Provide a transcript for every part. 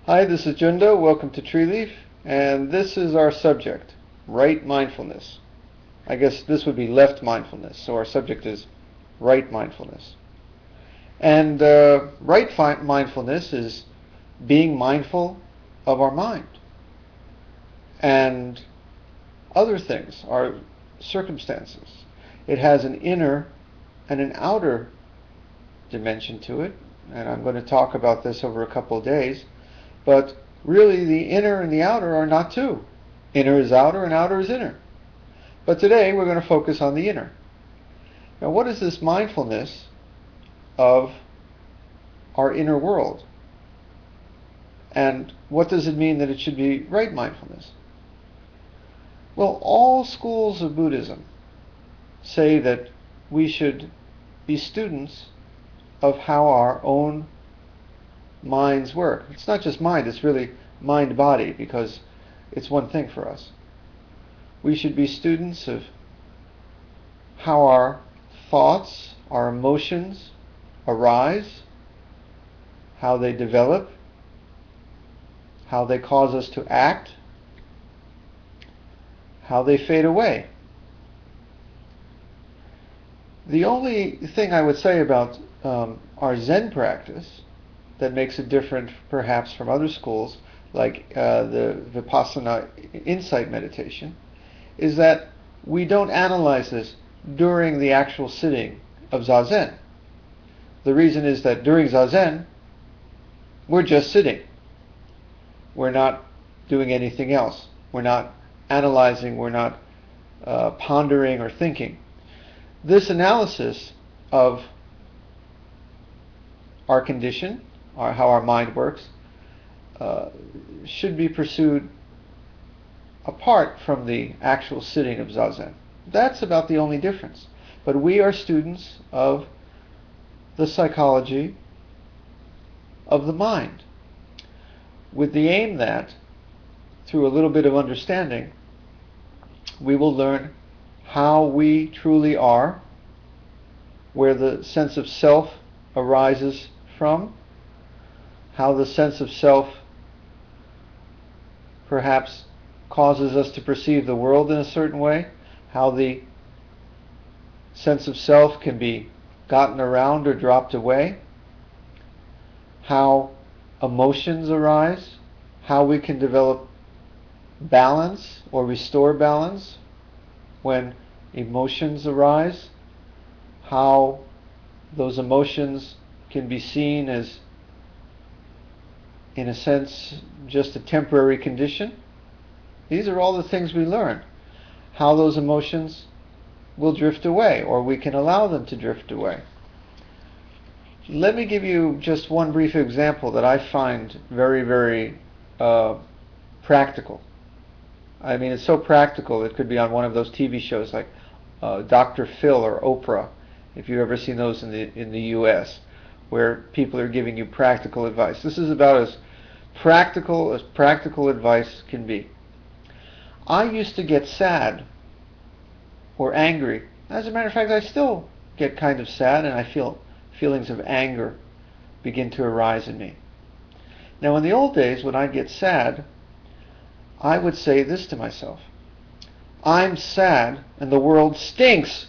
Hi, this is Zendo. Welcome to Treeleaf, and this is our subject, right mindfulness. I guess this would be left mindfulness, so our subject is right mindfulness. And mindfulness is being mindful of our mind and other things, our circumstances. It has an inner and an outer dimension to it, and I'm going to talk about this over a couple of days. But really, the inner and the outer are not two. Inner is outer and outer is inner. But today we're going to focus on the inner. Now, what is this mindfulness of our inner world? And what does it mean that it should be right mindfulness? Well, all schools of Buddhism say that we should be students of how our own minds work. It's not just mind, it's really mind-body, because it's one thing for us. We should be students of how our thoughts, our emotions arise, how they develop, how they cause us to act, how they fade away. The only thing I would say about our Zen practice that makes it different perhaps from other schools like the Vipassana insight meditation is that we don't analyze this during the actual sitting of Zazen. The reason is that during Zazen we're just sitting. We're not doing anything else. We're not analyzing, we're not pondering or thinking. This analysis of our condition, how our mind works, should be pursued apart from the actual sitting of Zazen. That's about the only difference. But we are students of the psychology of the mind, with the aim that, through a little bit of understanding, we will learn how we truly are, where the sense of self arises from, how the sense of self perhaps causes us to perceive the world in a certain way, how the sense of self can be gotten around or dropped away, how emotions arise, how we can develop balance or restore balance when emotions arise, how those emotions can be seen as, in a sense, just a temporary condition. These are all the things we learn. How those emotions will drift away, or we can allow them to drift away. Let me give you just one brief example that I find very, very practical. I mean, it's so practical it could be on one of those TV shows like Dr. Phil or Oprah, if you've ever seen those in the U.S., where people are giving you practical advice. This is about as practical advice can be. I used to get sad or angry. As a matter of fact, I still get kind of sad, and I feel feelings of anger begin to arise in me. Now, in the old days, when I'd get sad, I would say this to myself: I'm sad and the world stinks.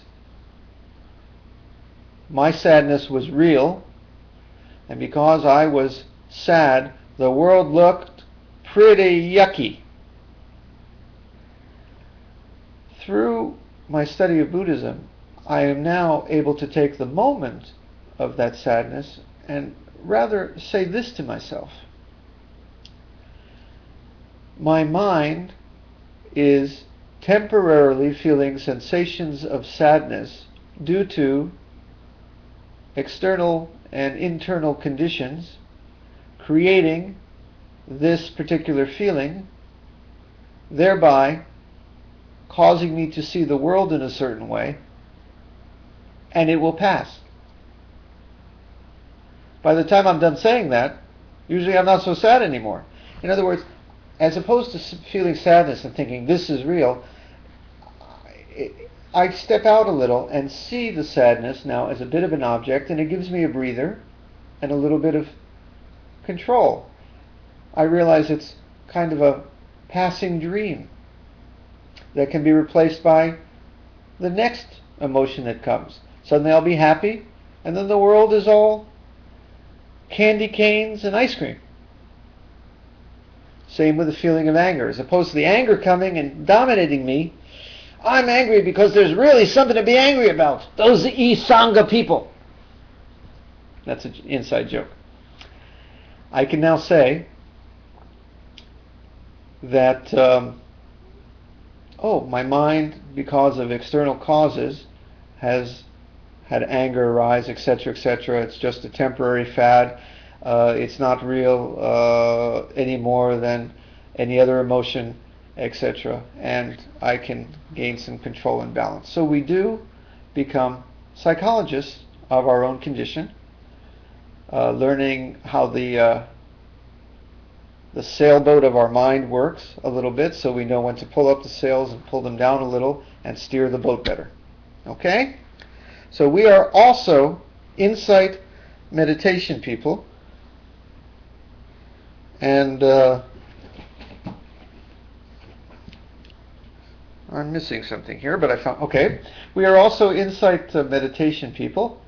My sadness was real, and because I was sad, the world looked pretty yucky. Through my study of Buddhism, I am now able to take the moment of that sadness and rather say this to myself: my mind is temporarily feeling sensations of sadness due to external and internal conditions creating this particular feeling, thereby causing me to see the world in a certain way, and it will pass. By the time I'm done saying that, usually I'm not so sad anymore. In other words, as opposed to feeling sadness and thinking this is real, I step out a little and see the sadness now as a bit of an object, and it gives me a breather and a little bit of control. I realize it's kind of a passing dream that can be replaced by the next emotion that comes. Suddenly I'll be happy, and then the world is all candy canes and ice cream. Same with the feeling of anger. As opposed to the anger coming and dominating me, I'm angry because there's really something to be angry about. Those Sangha people. That's an inside joke. I can now say that, my mind, because of external causes, has had anger arise, etc., etc. It's just a temporary fad. It's not real any more than any other emotion, etc. And I can gain some control and balance. So we do become psychologists of our own condition, learning how the sailboat of our mind works a little bit, so we know when to pull up the sails and pull them down a little and steer the boat better. Okay? So we are also insight meditation people. And I'm missing something here, but I found... Okay. We are also insight meditation people.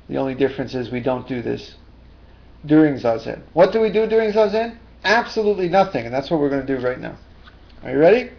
The only difference is we don't do this during Zazen. What do we do during Zazen? Absolutely nothing, and that's what we're going to do right now. Are you ready?